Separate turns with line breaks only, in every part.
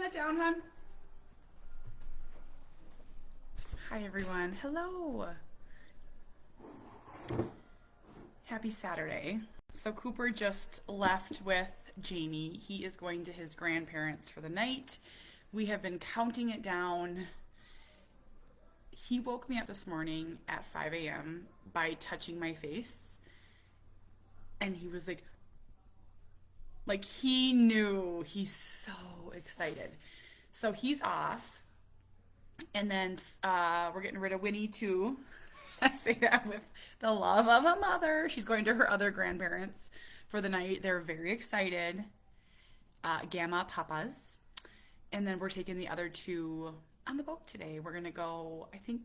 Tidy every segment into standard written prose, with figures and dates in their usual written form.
that down, hon? Hi, everyone. Hello. Happy Saturday. So Cooper just left with Jamie. He is going to his grandparents for the night. We have been counting it down. He woke me up this morning at 5 a.m. by touching my face. And he was like he knew. He's so excited. So he's off. And then we're getting rid of Winnie too. I say that with the love of a mother. She's going to her other grandparents for the night. They're very excited. Gamma Papas. And then we're taking the other two on the boat today. We're going to go, I think,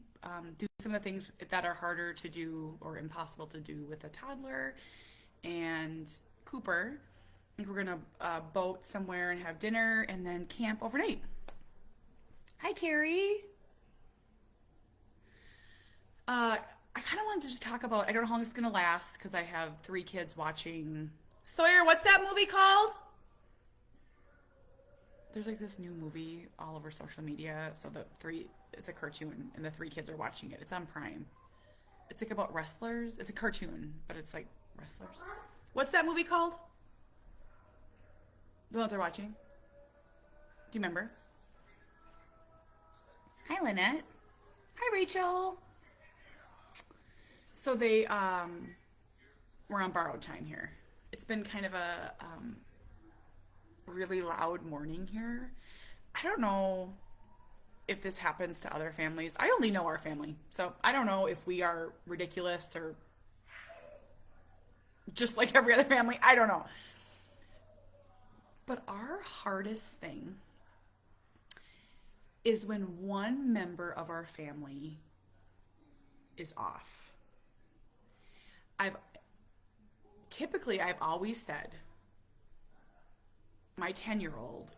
do some of the things that are harder to do or impossible to do with a toddler and Cooper. I think we're going to boat somewhere and have dinner and then camp overnight. Hi, Carrie. I kind of wanted to just talk about, I don't know how long it's going to last because I have 3 kids watching. Sawyer, what's that movie called? There's like this new movie all over social media. So it's a cartoon and the 3 kids are watching it. It's on Prime. It's like about wrestlers. It's a cartoon, but it's like wrestlers. What's that movie called? The one that they're watching? Do you remember? Hi, Lynette. Hi, Rachel. So they we're on borrowed time here. It's been kind of a really loud morning here. I don't know if this happens to other families. I only know our family, so I don't know if we are ridiculous or just like every other family. I don't know. But our hardest thing is when one member of our family is off. I've always said my 10-year-old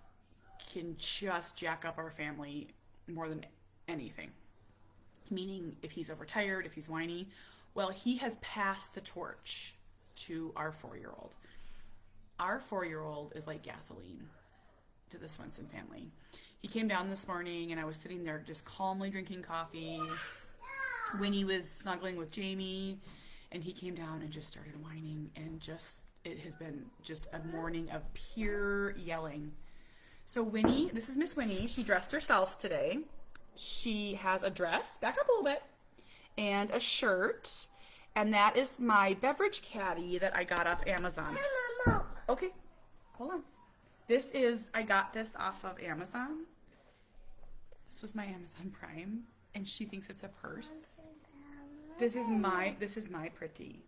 can just jack up our family more than anything. Meaning if he's overtired, if he's whiny, well, he has passed the torch to our 4-year-old. Our 4-year-old is like gasoline to the Swenson family. He came down this morning and I was sitting there just calmly drinking coffee. Winnie was snuggling with Jamie and he came down and just started whining and it has been just a morning of pure yelling. So Winnie, this is Miss Winnie. She dressed herself today. She has a dress, back up a little bit, and a shirt. And that is my beverage caddy that I got off Amazon. Okay, hold on. I got this off of Amazon. This was my Amazon Prime, and she thinks it's a purse. This is my pretty.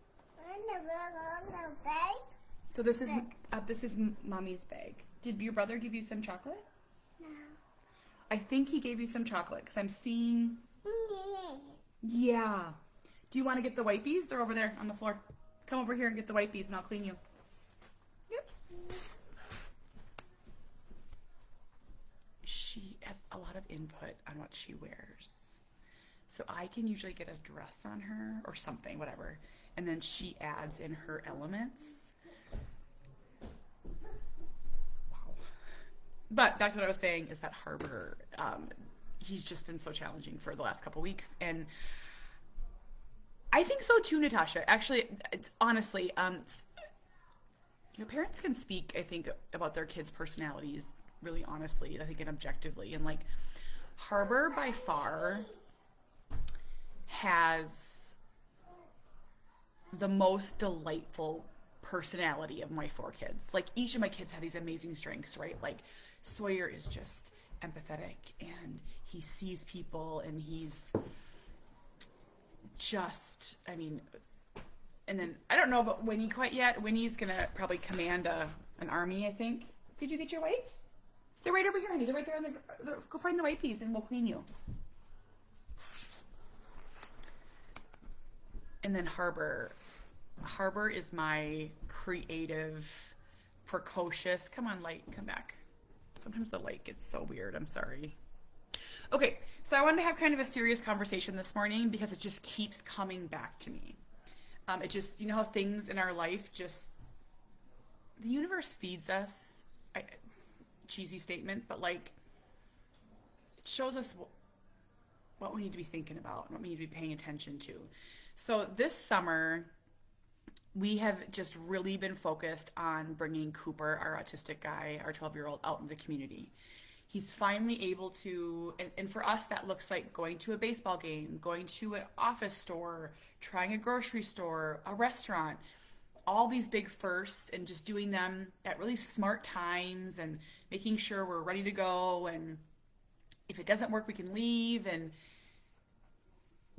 So this is Mommy's bag. Did your brother give you some chocolate?
No.
I think he gave you some chocolate because I'm seeing. Yeah. Do you want to get the wipies? They're over there on the floor. Come over here and get the wipies and I'll clean you. Yep. She has a lot of input on what she wears. So I can usually get a dress on her or something, whatever. And then she adds in her elements. Wow. But that's what I was saying is that Harbor, he's just been so challenging for the last couple weeks. And I think so too, Natasha. Actually, it's honestly, parents can speak, I think, about their kids' personalities really honestly, I think, and objectively. And like, Harbor by far has the most delightful personality of my 4 kids. Like, each of my kids have these amazing strengths, right? Like, Sawyer is just empathetic and he sees people and he's just, and then I don't know about Winnie quite yet. Winnie's gonna probably command an army, I think. Did you get your wipes? They're right over here, honey. They're right there on go find the wipies and we'll clean you. And then Harbor is my creative, precocious. Come on, light, come back. Sometimes the light gets so weird. I'm sorry. Okay, so I wanted to have kind of a serious conversation this morning because it just keeps coming back to me. It just, how things in our life the universe feeds us. Cheesy statement, but like it shows us what we need to be thinking about and what we need to be paying attention to. So this summer, we have just really been focused on bringing Cooper, our autistic guy, our 12-year-old, out in the community. He's finally able to, and for us, that looks like going to a baseball game, going to an office store, trying a grocery store, a restaurant, all these big firsts, and just doing them at really smart times and making sure we're ready to go. And if it doesn't work, we can leave. And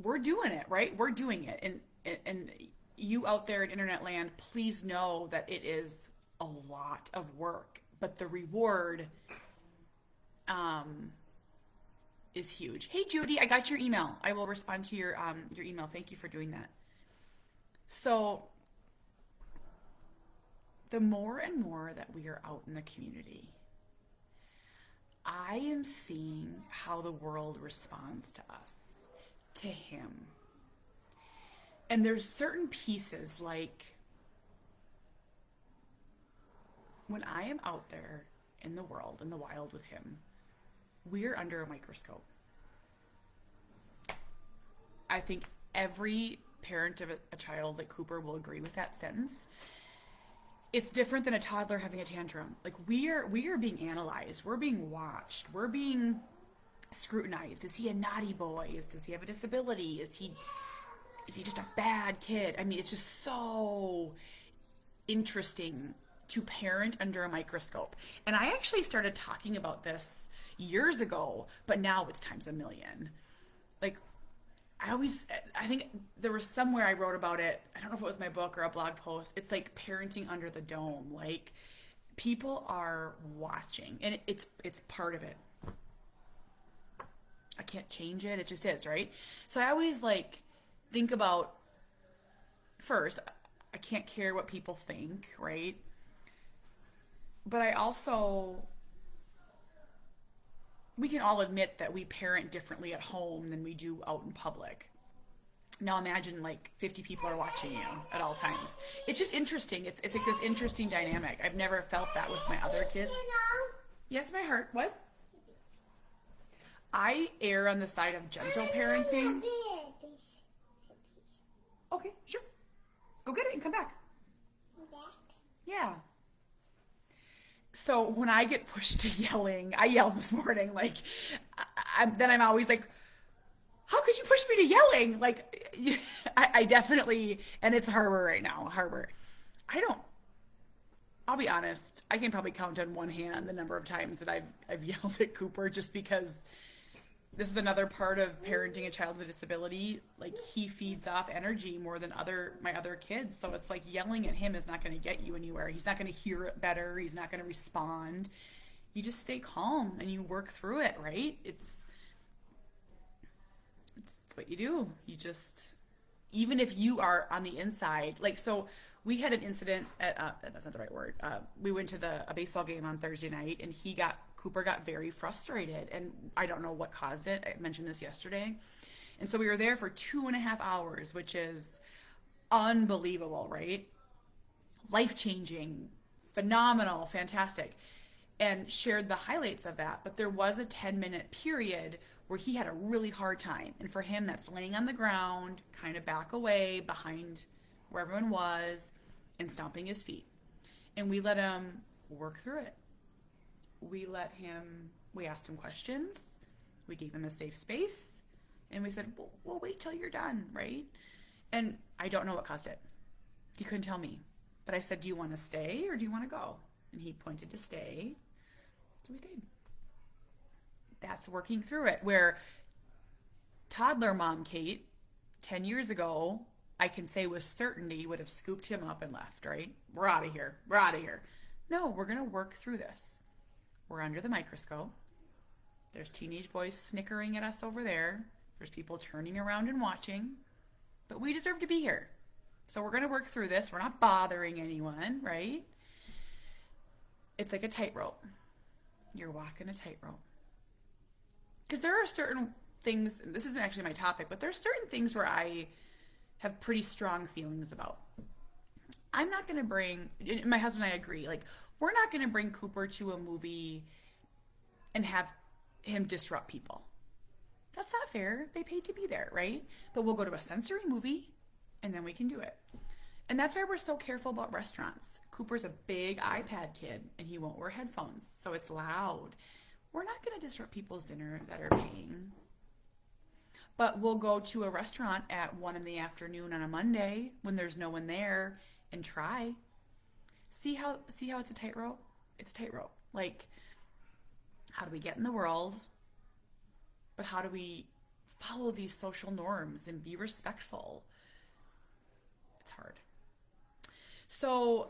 we're doing it, right? We're doing it. And you out there in internet land, please know that it is a lot of work, but the reward is huge. Hey Judy, I got your email. I will respond to your email. Thank you for doing that. So the more and more that we are out in the community, I am seeing how the world responds to us, to him. And there's certain pieces, like when I am out there in the world, in the wild with him, we're under a microscope. I think every parent of a child like Cooper will agree with that sentence. It's different than a toddler having a tantrum. Like we are being analyzed. We're being watched. We're being scrutinized. Is he a naughty boy? Does he have a disability? Is he just a bad kid? I mean, it's just so interesting to parent under a microscope. And I actually started talking about this years ago, but now it's times a million. Like, I think there was somewhere I wrote about it. I don't know if it was my book or a blog post. It's like parenting under the dome. Like, people are watching, and it's part of it. I can't change it. It just is, right? So I always like think about, first, I can't care what people think, right? But I also, we can all admit that we parent differently at home than we do out in public. Now imagine like 50 people are watching you at all times. It's just interesting. It's like this interesting dynamic. I've never felt that with my other kids. Yes, my heart. What? I err on the side of gentle parenting. Okay, sure. Go get it and come back. Yeah. So when I get pushed to yelling, I yelled this morning, like, then I'm always like, how could you push me to yelling? Like, I definitely, and it's Harbor right now, Harbor. I'll be honest, I can probably count on one hand the number of times that I've yelled at Cooper, just because this is another part of parenting a child with a disability. Like, he feeds off energy more than my other kids. So it's like yelling at him is not going to get you anywhere. He's not going to hear it better. He's not going to respond. You just stay calm and you work through it, right? It's what you do. You just, even if you are on the inside, like, so we had an incident at, that's not the right word. We went to a baseball game on Thursday night, and Cooper got very frustrated, and I don't know what caused it. I mentioned this yesterday. And so we were there for 2.5 hours, which is unbelievable, right? Life-changing, phenomenal, fantastic, and shared the highlights of that. But there was a 10-minute period where he had a really hard time. And for him, that's laying on the ground, kind of back away behind where everyone was, and stomping his feet. And we let him work through it. We asked him questions. We gave him a safe space. And we said, we'll wait till you're done, right? And I don't know what caused it. He couldn't tell me. But I said, do you want to stay or do you want to go? And he pointed to stay. So we stayed. That's working through it. Where toddler mom Kate, 10 years ago, I can say with certainty would have scooped him up and left, right? We're out of here. We're out of here. No, we're going to work through this. We're under the microscope. There's teenage boys snickering at us over there. There's people turning around and watching. But we deserve to be here. So we're going to work through this. We're not bothering anyone, right? It's like a tightrope. You're walking a tightrope. Because there are certain things, and this isn't actually my topic, but there's certain things where I have pretty strong feelings about. I'm not going to bring, my husband and I agree, like, we're not going to bring Cooper to a movie and have him disrupt people. That's not fair. They paid to be there, right? But we'll go to a sensory movie and then we can do it. And that's why we're so careful about restaurants. Cooper's a big iPad kid and he won't wear headphones, so it's loud. We're not going to disrupt people's dinner that are paying. But we'll go to a restaurant at 1 p.m. on a Monday when there's no one there and try. See how it's a tightrope? It's a tightrope. Like, how do we get in the world? But how do we follow these social norms and be respectful? It's hard. So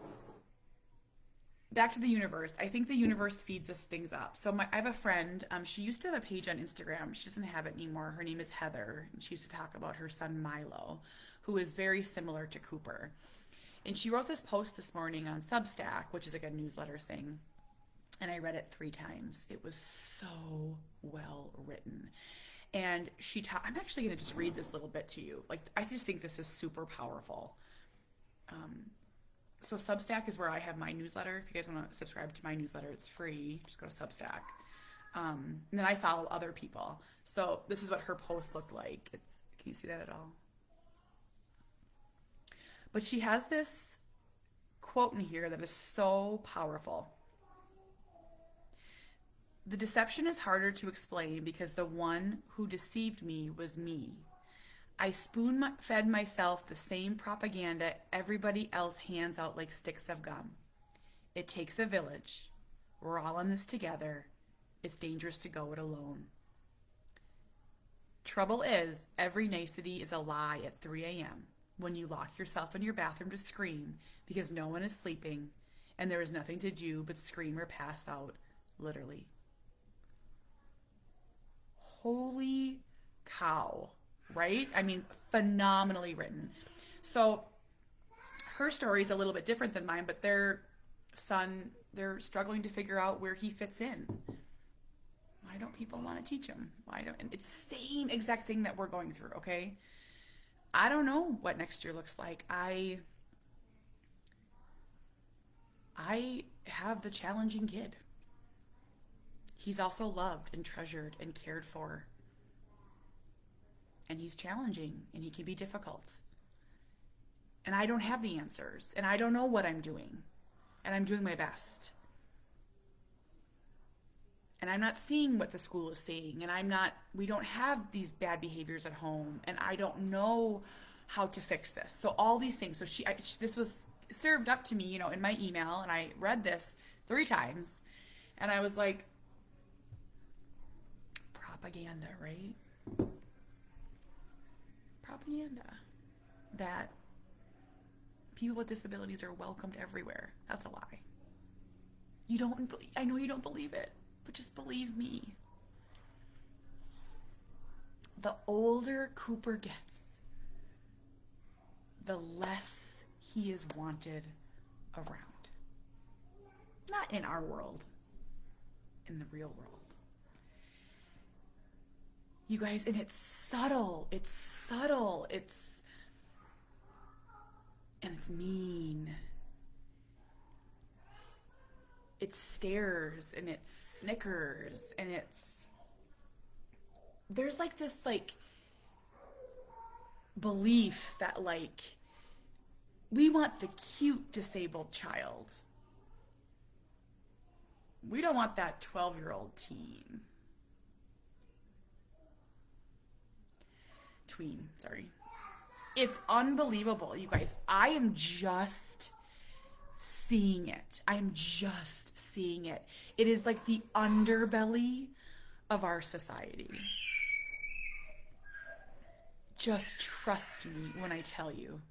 back to the universe. I think the universe feeds us things up. So I have a friend. She used to have a page on Instagram. She doesn't have it anymore. Her name is Heather. And she used to talk about her son Milo, who is very similar to Cooper. And she wrote this post this morning on Substack, which is like a newsletter thing. And I read it 3 times. It was so well written. And I'm actually going to just read this little bit to you. Like, I just think this is super powerful. So Substack is where I have my newsletter. If you guys want to subscribe to my newsletter, it's free. Just go to Substack. And then I follow other people. So this is what her post looked like. Can you see that at all? But she has this quote in here that is so powerful. The deception is harder to explain because the one who deceived me was me. I spoon-fed myself the same propaganda everybody else hands out like sticks of gum. It takes a village. We're all in this together. It's dangerous to go it alone. Trouble is, every nicety is a lie at 3 a.m. when you lock yourself in your bathroom to scream because no one is sleeping and there is nothing to do but scream or pass out, literally. Holy cow, right? I mean, phenomenally written. So her story is a little bit different than mine, but their son, they're struggling to figure out where he fits in. Why don't people want to teach him? And it's the same exact thing that we're going through, okay? I don't know what next year looks like. I have the challenging kid. He's also loved and treasured and cared for. And he's challenging and he can be difficult. And I don't have the answers. And I don't know what I'm doing. And I'm doing my best. And I'm not seeing what the school is seeing. And we don't have these bad behaviors at home. And I don't know how to fix this. So all these things. So this was served up to me, in my email. And I read this 3 times. And I was like, propaganda, right? Propaganda that people with disabilities are welcomed everywhere. That's a lie. I know you don't believe it, but just believe me. The older Cooper gets, the less he is wanted around. Not in our world, in the real world. You guys, and it's subtle, and it's mean. It stares, and it snickers, and there's like this belief that we want the cute disabled child. We don't want that 12-year-old teen. Tween, sorry. It's unbelievable, you guys. I am just seeing it. It is like the underbelly of our society. Just trust me when I tell you.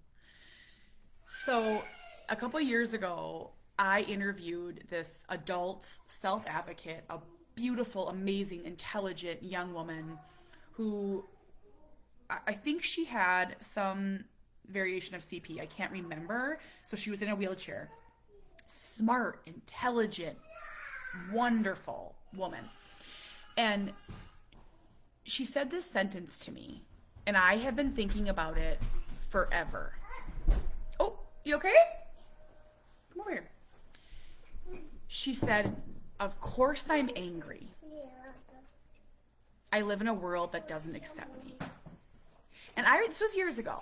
So, a couple years ago, I interviewed this adult self-advocate, a beautiful, amazing, intelligent young woman who I think she had some variation of CP. I can't remember. So she was in a wheelchair. Smart, intelligent, wonderful woman. And she said this sentence to me, and I have been thinking about it forever. Oh, you okay? Come over here. She said, "Of course I'm angry. I live in a world that doesn't accept me. And this was years ago.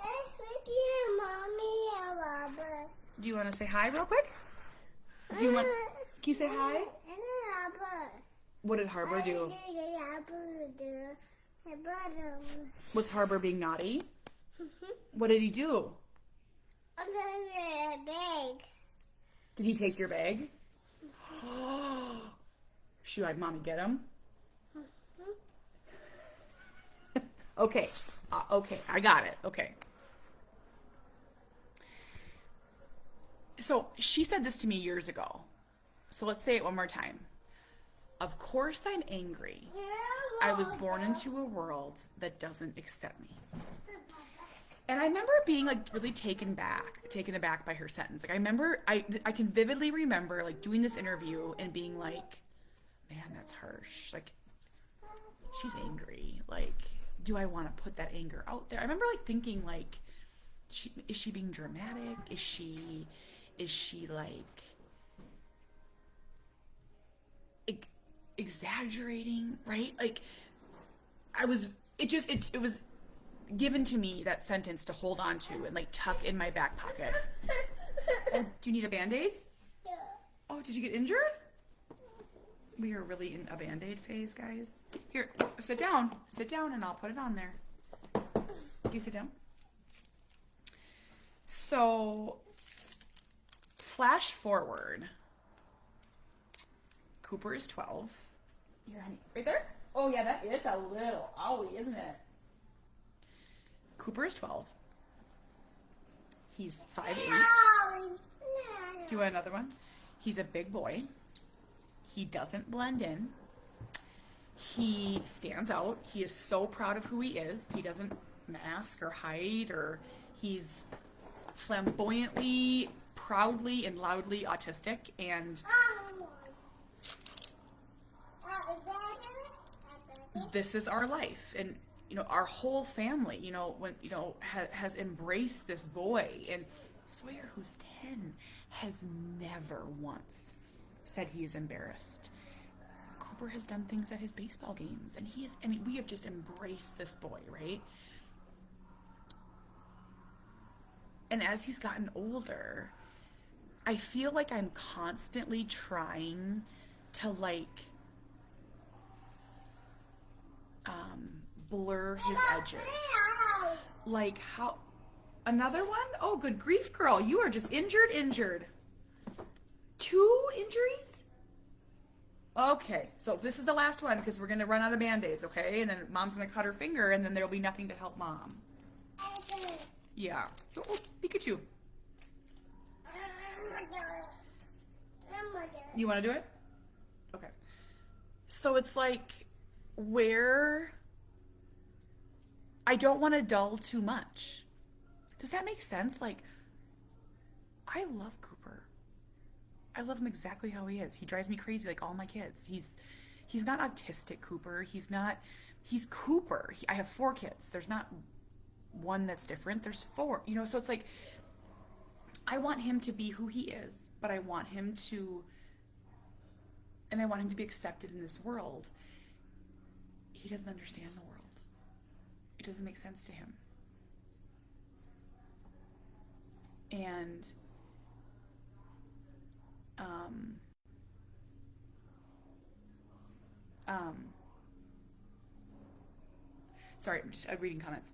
Do you want to say hi real quick? Can you say hi? What did Harbor do? Was Harbor being naughty? What did he do? Did he take your bag? Should I, Mommy, get him? Okay. Okay, I got it. Okay. So she said this to me years ago. So let's say it one more time. Of course I'm angry. I was born into a world that doesn't accept me. And I remember being like really taken aback by her sentence. Like I can vividly remember like doing this interview and being like, man, that's harsh. Like, she's angry. Like, do I want to put that anger out there? I remember like thinking like, is she being dramatic? Is she like exaggerating, right? Like it was given to me, that sentence, to hold on to and like tuck in my back pocket. Oh, do you need a Band-Aid?
Yeah.
Oh, did you get injured? We are really in a Band-Aid phase, guys. Here, sit down and I'll put it on there. Can you sit down? So, flash forward. Cooper is 12. Here, honey. Right there? Oh, yeah, that is a little owie, isn't it? Cooper is 12. He's 5'8".
No.
Do you want another one? He's a big boy. He doesn't blend in. He stands out. He is so proud of who he is. He doesn't mask or hide, or he's flamboyantly, proudly, and loudly autistic. And this is our life. And our whole family, has embraced this boy. And Sawyer, who's 10, has never once said he is embarrassed. Cooper has done things at his baseball games, and we have just embraced this boy, right? And as he's gotten older, I feel like I'm constantly trying to blur his edges. Like how, another one? Oh, good grief, girl. You are just injured. 2 injuries? Okay, so this is the last one because we're going to run out of Band-Aids, okay? And then Mom's going to cut her finger and then there'll be nothing to help Mom. Yeah. Oh, Pikachu. You want to do it? Okay. So it's like where I don't want to dull too much. Does that make sense? Like, I love Cooper. I love him exactly how he is. He drives me crazy like all my kids. He's not autistic Cooper. He's Cooper. I have 4 kids. There's not one that's different. There's 4. So it's like I want him to be who he is, but I want him to be accepted in this world. He doesn't understand the world. It doesn't make sense to him. And sorry, I'm just reading comments.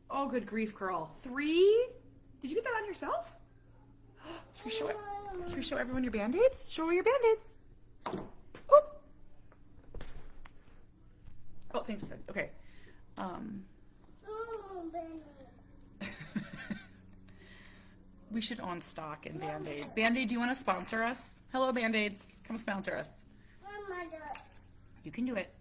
Oh, good grief, girl. 3? Did you get that on yourself? Should we show it? Should we show everyone your Band-Aids? Show her your Band-Aids. Oh, oh, thanks, Sid. Okay. We should own stock in Band-Aid. Band-Aid, do you want to sponsor us? Hello, Band-Aids. Come sponsor us. You can do it.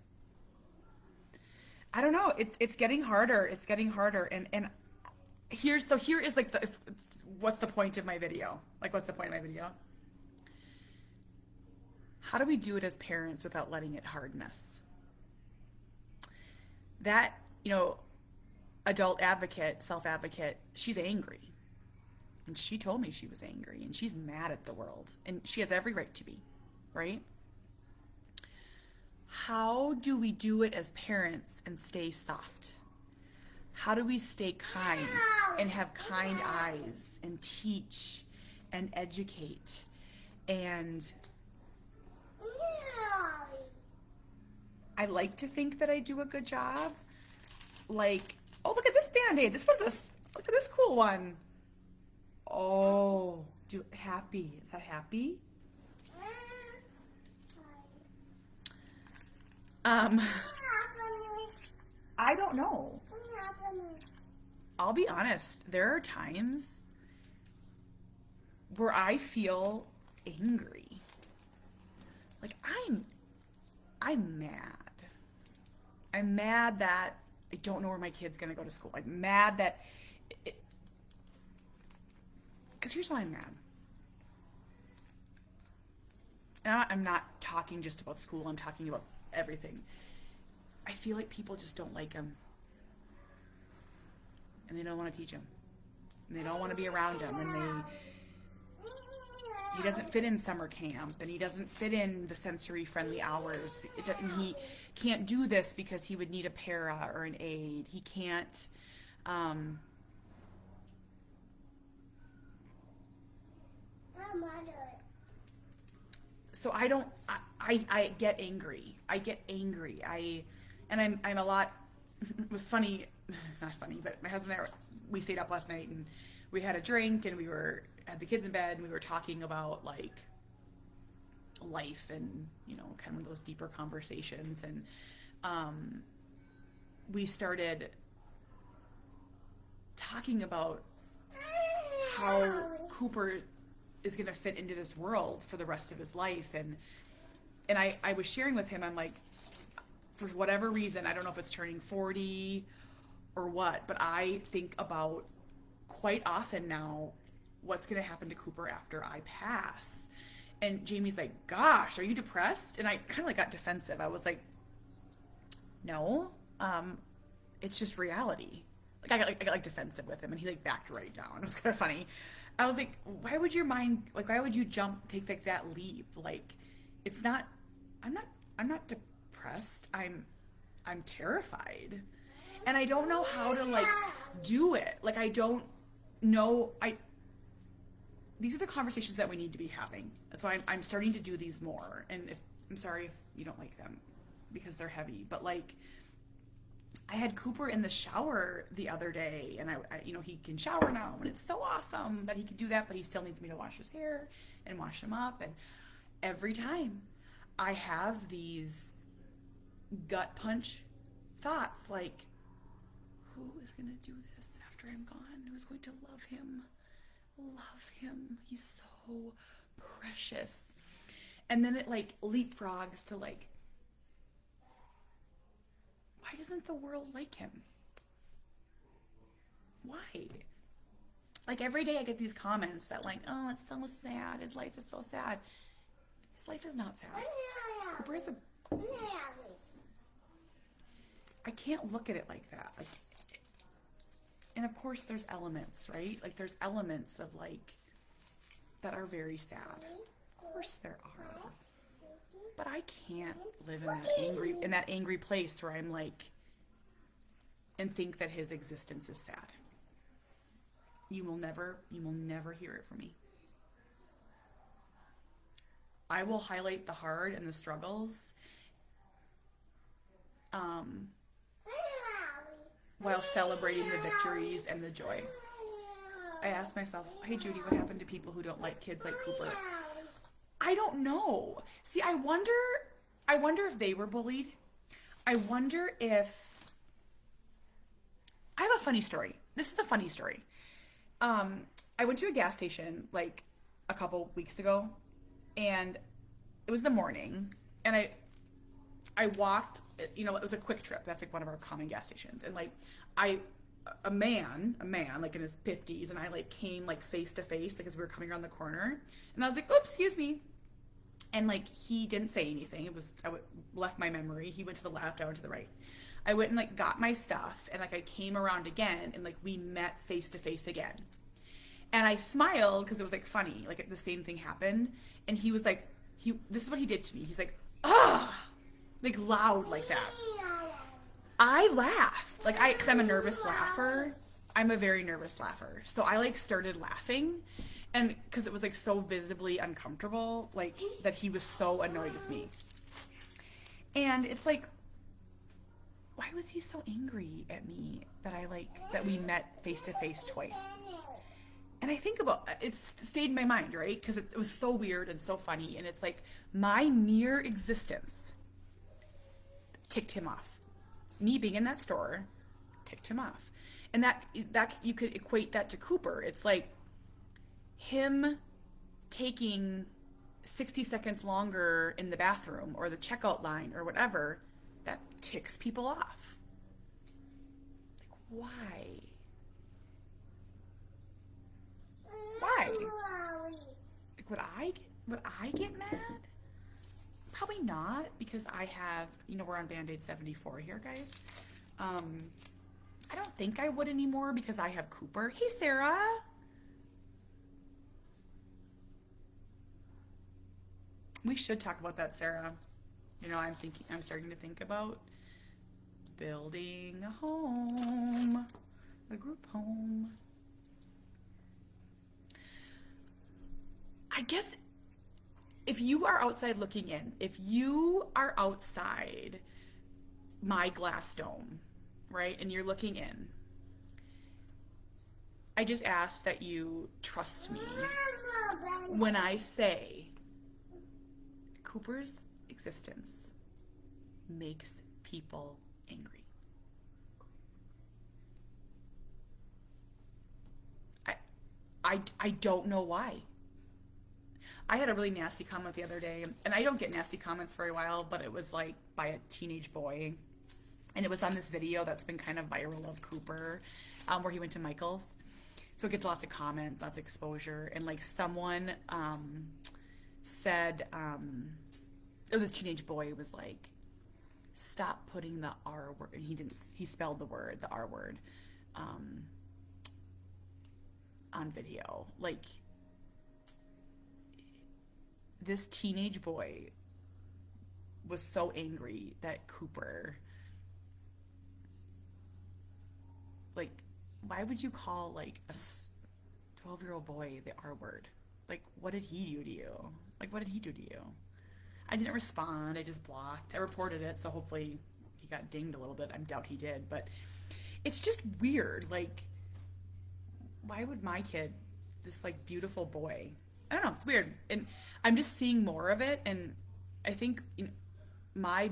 I don't know. It's getting harder. It's getting harder. And here is like what's the point of my video? Like, what's the point of my video? How do we do it as parents without letting it harden us? That, adult advocate, self-advocate, she's angry. And she told me she was angry, and she's mad at the world. And she has every right to be, right? how do we do it as parents and stay soft? How do we stay kind and have kind eyes and teach and educate? And I like to think that I do a good job. Like, oh, look at this Band-Aid. Look at this cool one. Oh, happy. Is that happy? I don't know. I'll be honest. There are times where I feel angry. Like I'm mad. I'm mad that I don't know where my kid's gonna go to school. I'm mad that because here's why I'm mad. And I'm not talking just about school. I'm talking about everything. I feel like people just don't like him. And they don't want to teach him. And they don't want to be around him. And he doesn't fit in summer camp. And he doesn't fit in the sensory friendly hours. And he can't do this because he would need a para or an aide. He can't, so I get angry. I'm a lot, it was funny, not funny, but my husband and I, we stayed up last night and we had a drink and had the kids in bed and we were talking about like life and, kind of those deeper conversations. And we started talking about how Cooper is going to fit into this world for the rest of his life. And I was sharing with him, I'm like, for whatever reason, I don't know if it's turning 40 or what, but I think about quite often now what's going to happen to Cooper after I pass. And Jamie's like, gosh, are you depressed? And I kind of like got defensive. I was like, no, it's just reality. Like I got like defensive with him and he like backed right down. It was kind of funny. I was like, why would why would you take like that leap? Like, it's not, I'm not depressed. I'm terrified. And I don't know how to like do it. Like, I don't know. These are the conversations that we need to be having. So I'm starting to do these more. And I'm sorry if you don't like them because they're heavy, but like, I had Cooper in the shower the other day, and I he can shower now, and it's so awesome that he can do that, but he still needs me to wash his hair and wash him up. And every time I have these gut punch thoughts like, who is going to do this after I'm gone? Who's going to love him? Love him. He's so precious. And then it like leapfrogs to like, why doesn't the world like him? Why? Like every day I get these comments that like, oh, it's so sad. His life is so sad. His life is not sad. Cooper is I can't look at it like that. Like, and of course there's elements, right? Like there's elements of like, that are very sad. Of course there are. But I can't live in that angry place where I'm like, and think that his existence is sad. You will never hear it from me. I will highlight the hard and the struggles, while celebrating the victories and the joy. I ask myself, hey Judy, what happened to people who don't like kids like Cooper? I don't know. See, I wonder if they were bullied. I wonder if, I have a funny story. This is a funny story. I went to a gas station like a couple weeks ago, and it was the morning, and I walked, it was a Quick Trip. That's like one of our common gas stations. And like, a man like in his 50s, and I like came like face to face, like as we were coming around the corner, and I was like, oops, excuse me. And like, he didn't say anything. Left my memory. He went to the left, I went to the right. I went and like got my stuff, and like I came around again, and like we met face to face again. And I smiled because it was like funny, like the same thing happened. And he was like, this is what he did to me. He's like, ah, like loud like that. I laughed, like because I'm a nervous laugher. I'm a very nervous laugher, so I like started laughing, and because it was like so visibly uncomfortable, like that he was so annoyed with me. And it's like, why was he so angry at me that we met face to face twice? And I think about it's stayed in my mind, right? Because it was so weird and so funny, and it's like my mere existence ticked him off. Me being in that store ticked him off. And that you could equate that to Cooper. It's like him taking 60 seconds longer in the bathroom or the checkout line or whatever, that ticks people off. Like, why? Why? Like, would I get mad? Probably not, because I have, we're on Band-Aid 74 here, guys. I don't think I would anymore because I have Cooper. Hey, Sarah. We should talk about that, Sarah. I'm starting to think about building a home, a group home. I guess if you are outside looking in, if you are outside my glass dome, right, and you're looking in, I just ask that you trust me when I say Cooper's existence makes people angry. I don't know why. I had a really nasty comment the other day, and I don't get nasty comments very well, but it was like by a teenage boy. And it was on this video that's been kind of viral of Cooper, where he went to Michael's. So it gets lots of comments, lots of exposure. And like someone said, this teenage boy was like, stop putting the R word. He spelled the R word, on video. Like, this teenage boy was so angry that Cooper, like, why would you call like a 12-year-old boy the R word? Like, what did he do to you? I didn't respond. I just blocked. I reported it, so hopefully he got dinged a little bit. I doubt he did, but it's just weird. Like, why would my kid, this like beautiful boy, I don't know, it's weird. And I'm just seeing more of it, and I think my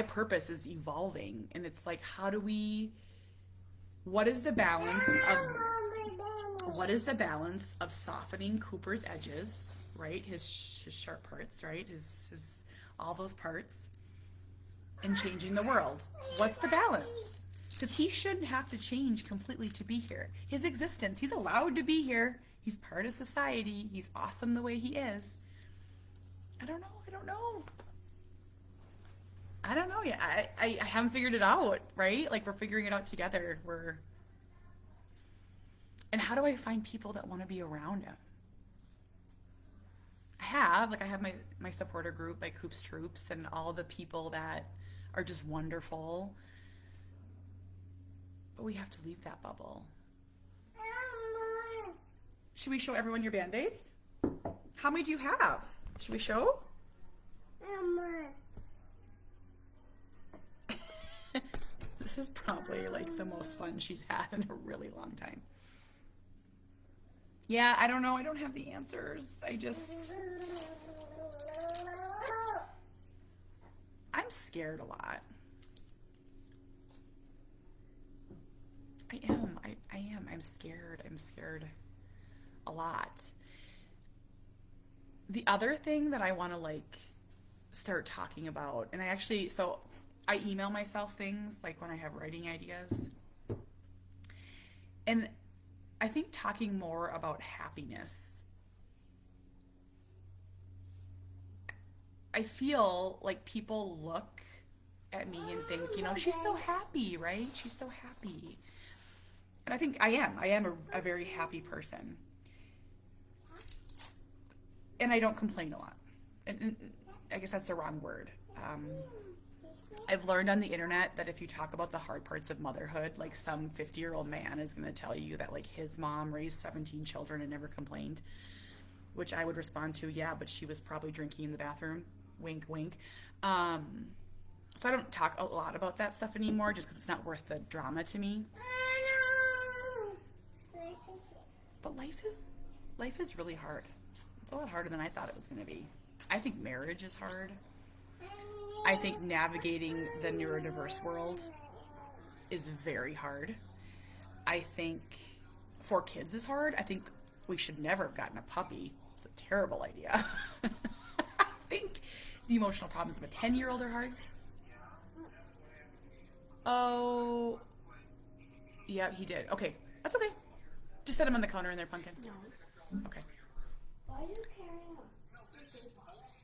purpose is evolving, and it's like, what is the balance of softening Cooper's edges, right? His sharp parts, right? His all those parts, and changing the world. What's the balance? Because he shouldn't have to change completely to be here. His existence, he's allowed to be here. He's part of society. He's awesome the way he is. I don't know. Yeah, I haven't figured it out, right? Like, we're figuring it out together. And how do I find people that want to be around him? I have my supporter group, my Coops Troops, and all the people that are just wonderful. But we have to leave that bubble. Should we show everyone your Band-Aids? How many do you have? Should we show? This is probably like the most fun she's had in a really long time. Yeah, I don't know. I don't have the answers. I'm scared a lot. I am. I'm scared. I'm scared a lot. The other thing that I want to like start talking about, and I email myself things like when I have writing ideas. And I think talking more about happiness. I feel like people look at me and think, she's so happy, right? She's so happy. And I think I am a very happy person. And I don't complain a lot. And I guess that's the wrong word. I've learned on the internet that if you talk about the hard parts of motherhood, like some 50-year-old man is going to tell you that like his mom raised 17 children and never complained, which I would respond to, yeah, but she was probably drinking in the bathroom. Wink, wink. So I don't talk a lot about that stuff anymore just because it's not worth the drama to me. But life is really hard. It's a lot harder than I thought it was going to be. I think marriage is hard. I think navigating the neurodiverse world is very hard. I think for kids is hard. I think we should never have gotten a puppy. It's a terrible idea. I think the emotional problems of a 10-year-old are hard. Oh, yeah, he did. Okay, that's okay. Just set him on the counter in there, Pumpkin.
No.
Okay.
Why are you carrying him?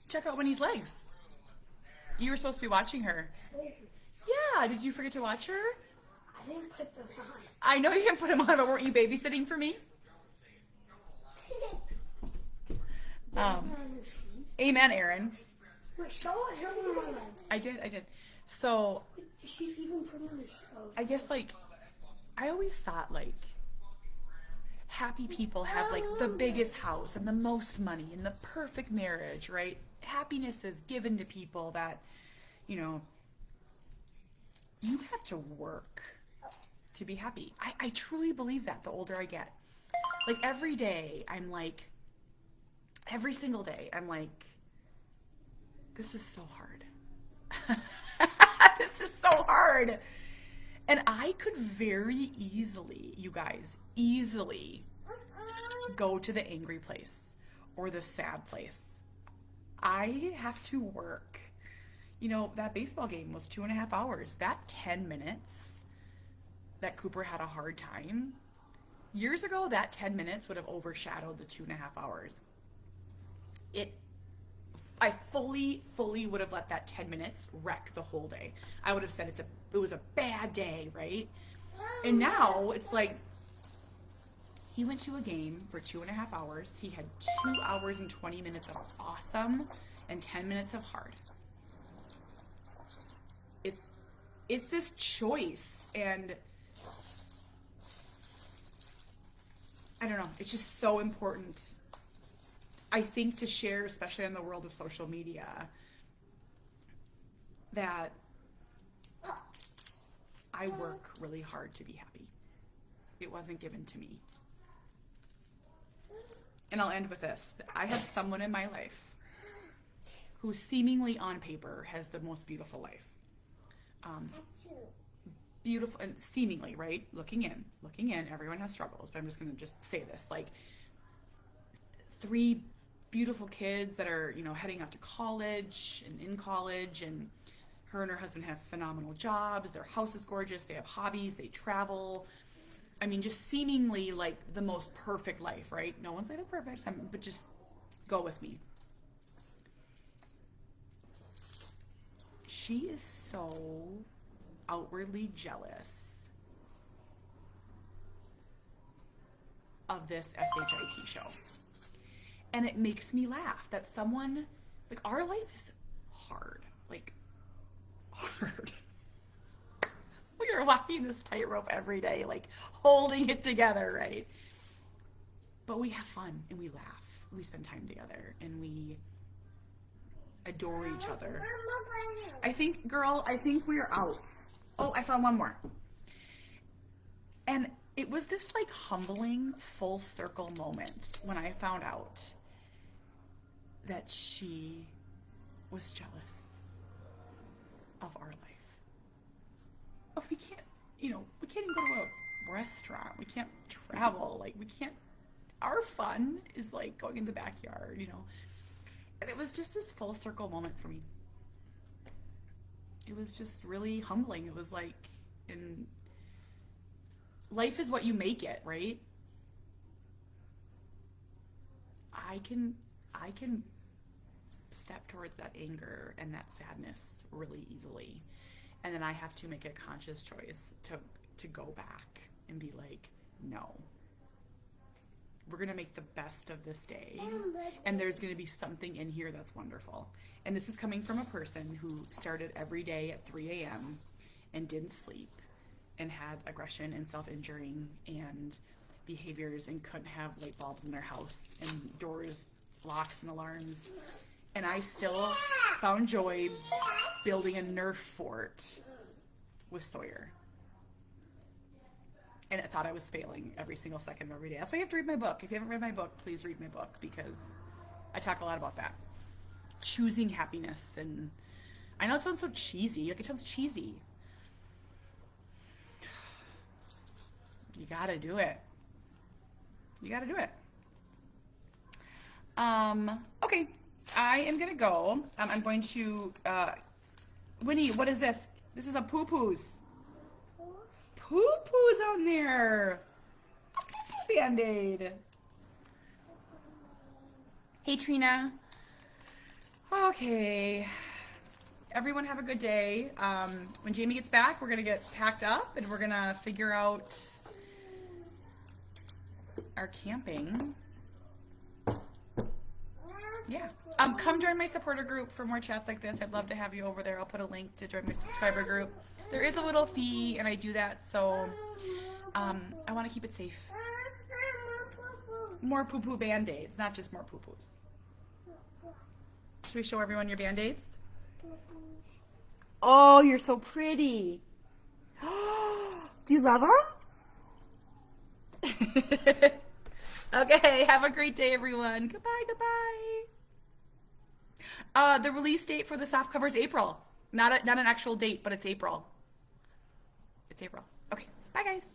Check out Winnie's legs. You were supposed to be watching her. Yeah, did you forget to watch her?
I didn't put this on.
I know you didn't put him on, but weren't you babysitting for me? Amen, Aaron.
Wait, show me my legs.
I did. So,
Did she even put on the show?
I guess, like, I always thought, like, happy people have, like, the biggest house and the most money and the perfect marriage, right? Happiness is given to people that, you know, you have to work to be happy. I truly believe that the older I get. Like, every day, I'm like, every single day, I'm like, this is so hard. This is so hard. And I could very easily, you guys, go to the angry place or the sad place. I have to work. You know, that baseball game was 2.5 hours. That 10 minutes that Cooper had a hard time, years ago, that 10 minutes would have overshadowed the 2.5 hours. I fully would have let that 10 minutes wreck the whole day. I would have said it was a bad day, right? And now it's like, he went to a game for 2.5 hours. He had 2 hours and 20 minutes of awesome and 10 minutes of hard. It's this choice, and I don't know, it's just so important, I think, to share, especially in the world of social media, that I work really hard to be happy. It wasn't given to me. And I'll end with this. I have someone in my life who seemingly on paper has the most beautiful life. Beautiful and seemingly, right? Looking in, everyone has struggles, but I'm just going to just say this, like 3 beautiful kids that are, you know, heading off to college and in college, and her and her husband have phenomenal jobs. Their house is gorgeous. They have hobbies. They travel. I mean, just seemingly like the most perfect life, right? No one said it's perfect, but just go with me. She is so outwardly jealous of this SHIT show. And it makes me laugh that someone, like, our life is hard. Like, hard. We are walking this tightrope every day, like, holding it together, right? But we have fun, and we laugh. We spend time together, and we adore each other. I think we are out. Oh, I found one more. And it was this, like, humbling full circle moment when I found out that she was jealous of our life. Oh, we can't even go to a restaurant. We can't travel. Like, our fun is like going in the backyard, you know. And it was just this full circle moment for me. It was just really humbling. It was like, life is what you make it, right? I can step towards that anger and that sadness really easily. And then I have to make a conscious choice to go back and be like, no, we're going to make the best of this day. And there's going to be something in here that's wonderful. And this is coming from a person who started every day at 3 a.m. and didn't sleep and had aggression and self-injuring and behaviors and couldn't have light bulbs in their house and doors, locks, and alarms. And I still found joy building a Nerf fort with Sawyer. And I thought I was failing every single second of every day. That's why you have to read my book. If you haven't read my book, please read my book, because I talk a lot about that. Choosing happiness. And I know it sounds so cheesy. Like, it sounds cheesy. You gotta do it. You gotta do it. Okay. I am gonna go. I'm going to, Winnie, what is this? This is a poo-poos. Poo-poos on there. A poo-poo Band-Aid. Hey, Trina. Okay. Everyone have a good day. When Jamie gets back, we're gonna get packed up and we're gonna figure out our camping. Yeah. Come join my supporter group for more chats like this. I'd love to have you over there. I'll put a link to join my subscriber group. There is a little fee, and I do that, so I want to keep it safe. More poo-poo Band-Aids, not just more poo-poos. Should we show everyone your Band-Aids? Oh, you're so pretty. Do you love them? Okay, have a great day, everyone. Goodbye, goodbye. The release date for the soft cover is April. Not an actual date, but it's April. It's April. Okay, bye, guys.